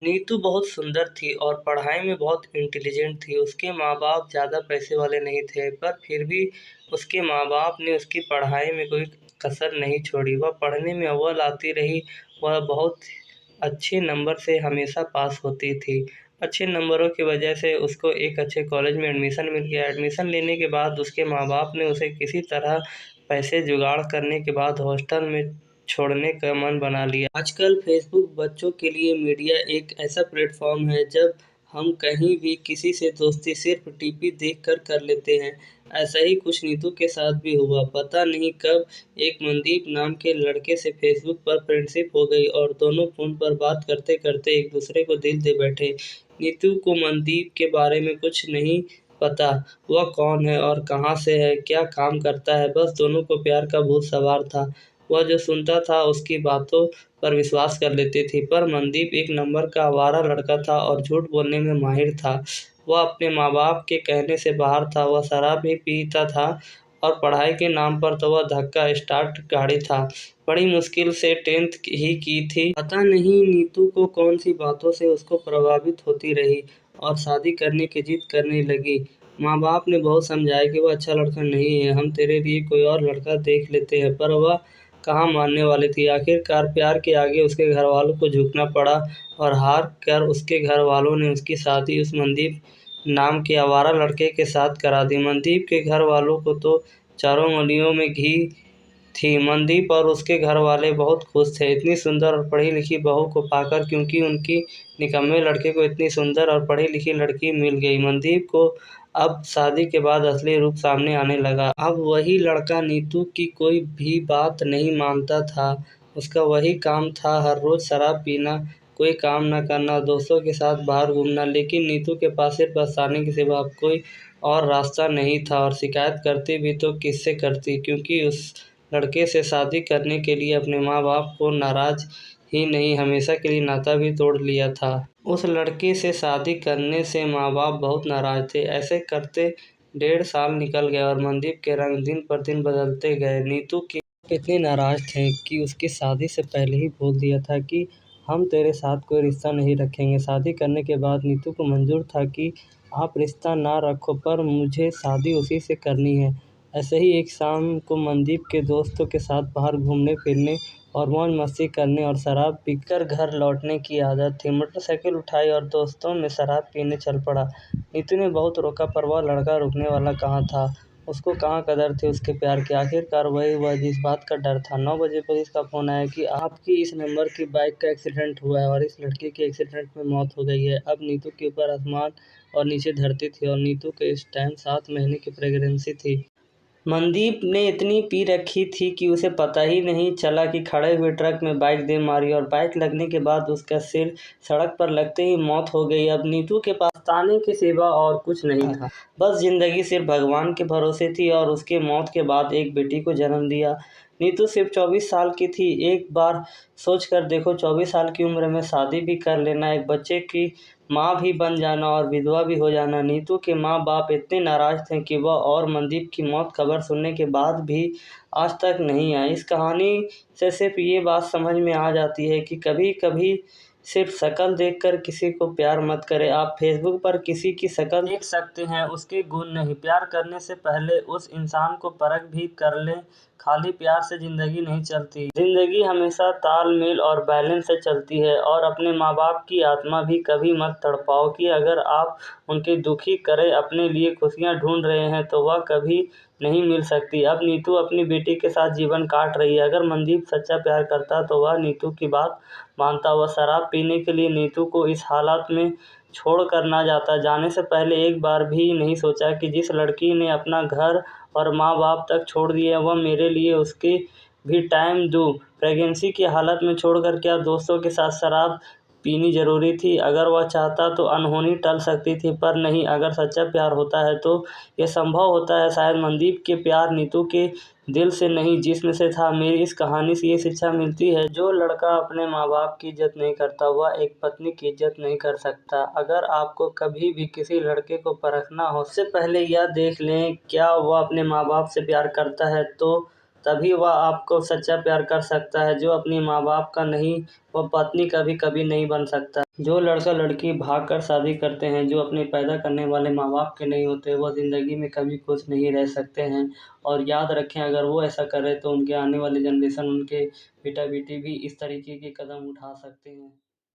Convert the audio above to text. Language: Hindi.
नीतू बहुत सुंदर थी और पढ़ाई में बहुत इंटेलिजेंट थी। उसके माँ-बाप ज़्यादा पैसे वाले नहीं थे, पर फिर भी उसके माँ-बाप ने उसकी पढ़ाई में कोई कसर नहीं छोड़ी। वह पढ़ने में अव्वल आती रही। वह बहुत अच्छे नंबर से हमेशा पास होती थी। अच्छे नंबरों की वजह से उसको एक अच्छे कॉलेज में एडमिशन मिल गया। एडमिशन लेने के बाद उसके माँ-बाप ने उसे किसी तरह पैसे जुगाड़ करने के बाद हॉस्टल में छोड़ने का मन बना लिया। आजकल फेसबुक बच्चों के लिए मीडिया एक ऐसा प्लेटफॉर्म है जब हम कहीं भी किसी से दोस्ती सिर्फ टीपी देखकर कर लेते हैं। ऐसा ही कुछ नीतू के साथ भी हुआ। पता नहीं कब एक मनदीप नाम के लड़के से फेसबुक पर फ्रेंडशिप हो गई और दोनों फ़ोन पर बात करते-करते एक दूसरे को दिल दे बैठे। नीतू को मनदीप के बारे में कुछ नहीं पता, वह कौन है और कहाँ से है, क्या काम करता है, बस दोनों को प्यार का भूत सवार था। वह जो सुनता था उसकी बातों पर विश्वास कर लेती थी, पर मनदीप एक नंबर का आवारा लड़का था और झूठ बोलने में माहिर था। वह अपने माँ-बाप के कहने से बाहर था। वह शराब भी पीता था और पढ़ाई के नाम पर तो वह धक्का स्टार्ट गाड़ी था। बड़ी मुश्किल से 10th ही की थी। पता नहीं नीतू को कौन-सी बातों से उसको प्रभावित होती रही और शादी करने की जिद करने लगी। माँ-बाप ने बहुत समझाया कि वह अच्छा लड़का नहीं है, हम तेरे लिए कोई और लड़का देख लेते हैं, पर वह कहाँ मानने वाली थी। आखिरकार प्यार के आगे उसके घरवालों को झुकना पड़ा और हार कर उसके घरवालों ने उसकी शादी उस मनदीप नाम के आवारा लड़के के साथ करा दी। मनदीप के घरवालों को तो चारों उंगलियों में घी थी। मनदीप और उसके घरवाले बहुत खुश थे इतनी सुंदर और पढ़ी-लिखी बहू को पाकर, क्योंकि उनकी निकम्मे लड़के को इतनी सुंदर और पढ़ी-लिखी लड़की मिल गई। मनदीप को अब शादी के बाद असली रूप सामने आने लगा। अब वही लड़का नीतू की कोई भी बात नहीं मानता था। उसका वही काम था, हर रोज़ शराब पीना, कोई काम न करना, दोस्तों के साथ बाहर घूमना। लेकिन नीतू के पास सिर्फ पछताने के सिवा अब कोई और रास्ता नहीं था और शिकायत करती भी तो किससे करती, क्योंकि उस लड़के से शादी करने के लिए अपने माँ-बाप को नाराज़ ही नहीं, हमेशा के लिए नाता भी तोड़ लिया था। उस लड़के से शादी करने से माँ-बाप बहुत नाराज़ थे। ऐसे करते 1.5 साल निकल गए और मनदीप के रंग दिन पर दिन बदलते गए। नीतू के इतने नाराज़ थे कि उसकी शादी से पहले ही बोल दिया था कि हम तेरे साथ कोई रिश्ता नहीं रखेंगे। शादी करने के बाद नीतू को मंजूर था कि आप रिश्ता ना रखो, पर मुझे शादी उसी से करनी है। ऐसे ही एक शाम को मनदीप के दोस्तों के साथ बाहर घूमने-फिरने और मौज-मस्ती करने और शराब पीकर घर लौटने की आदत थी। मोटरसाइकिल उठाई और दोस्तों में शराब पीने चल पड़ा। नीतू ने बहुत रोका, पर वह लड़का रुकने वाला कहाँ था। उसको कहाँ कदर थी उसके प्यार की। आखिरकार वही हुआ जिस बात का डर था। 9 बजे पुलिस का फ़ोन आया कि आपकी इस नंबर की बाइक का एक्सीडेंट हुआ है और इस लड़के की एक्सीडेंट में मौत हो गई है। अब नीतू के ऊपर आसमान और नीचे धरती थी और नीतू के इस टाइम 7 महीने की प्रेगनेंसी थी। मनदीप ने इतनी पी रखी थी कि उसे पता ही नहीं चला कि खड़े हुए ट्रक में बाइक दे मारी और बाइक लगने के बाद उसका सिर सड़क पर लगते ही मौत हो गई। अब नीतू के पास ताने के सिवा और कुछ नहीं था। बस ज़िंदगी सिर्फ भगवान के भरोसे थी और उसके मौत के बाद एक बेटी को जन्म दिया। नीतू सिर्फ 24 साल की थी। एक बार सोच कर देखो, 24 साल की उम्र में शादी भी कर लेना, एक बच्चे की माँ भी बन जाना और विधवा भी हो जाना। नीतू के माँ-बाप इतने नाराज़ थे कि वह और मनदीप की मौत खबर सुनने के बाद भी आज तक नहीं आए। इस कहानी से सिर्फ ये बात समझ में आ जाती है कि कभी-कभी सिर्फ शक्ल देखकर किसी को प्यार मत करें। आप फेसबुक पर किसी की शक्ल देख सकते हैं, उसके गुण नहीं। प्यार करने से पहले उस इंसान को परख भी कर लें। खाली प्यार से ज़िंदगी नहीं चलती। ज़िंदगी हमेशा तालमेल और बैलेंस से चलती है। और अपने माँ-बाप की आत्मा भी कभी मत तड़पाओ कि अगर आप उनकी दुखी करें अपने लिए खुशियाँ ढूँढ रहे हैं तो वह कभी नहीं मिल सकती। अब नीतू अपनी बेटी के साथ जीवन काट रही है। अगर मनदीप सच्चा प्यार करता तो वह नीतू की बात मानता। वह शराब पीने के लिए नीतू को इस हालत में छोड़ कर ना जाता। जाने से पहले एक बार भी नहीं सोचा कि जिस लड़की ने अपना घर और माँ-बाप तक छोड़ दिए, वह मेरे लिए उसके भी टाइम दूँ। प्रेगनेंसी की हालत में छोड़कर क्या दोस्तों के साथ शराब पीनी ज़रूरी थी? अगर वह चाहता तो अनहोनी टल सकती थी, पर नहीं, अगर सच्चा प्यार होता है तो ये संभव होता है। शायद मनदीप के प्यार नीतू के दिल से नहीं, जिस्म से था। मेरी इस कहानी से ये शिक्षा मिलती है, जो लड़का अपने माँ-बाप की इज़्ज़त नहीं करता, वह एक पत्नी की इज़्ज़त नहीं कर सकता। अगर आपको कभी भी किसी लड़के को परखना हो, उससे पहले यह देख लें क्या वह अपने माँ-बाप से प्यार करता है, तो तभी वह आपको सच्चा प्यार कर सकता है। जो अपने माँ बाप का नहीं, वह पत्नी का भी कभी नहीं बन सकता। जो लड़का लड़की भाग कर शादी करते हैं, जो अपने पैदा करने वाले माँ बाप के नहीं होते, वह ज़िंदगी में कभी खुश नहीं रह सकते हैं। और याद रखें, अगर वो ऐसा करें तो उनके आने वाली जनरेशन, उनके बेटा बेटी भी इस तरीके के कदम उठा सकते हैं।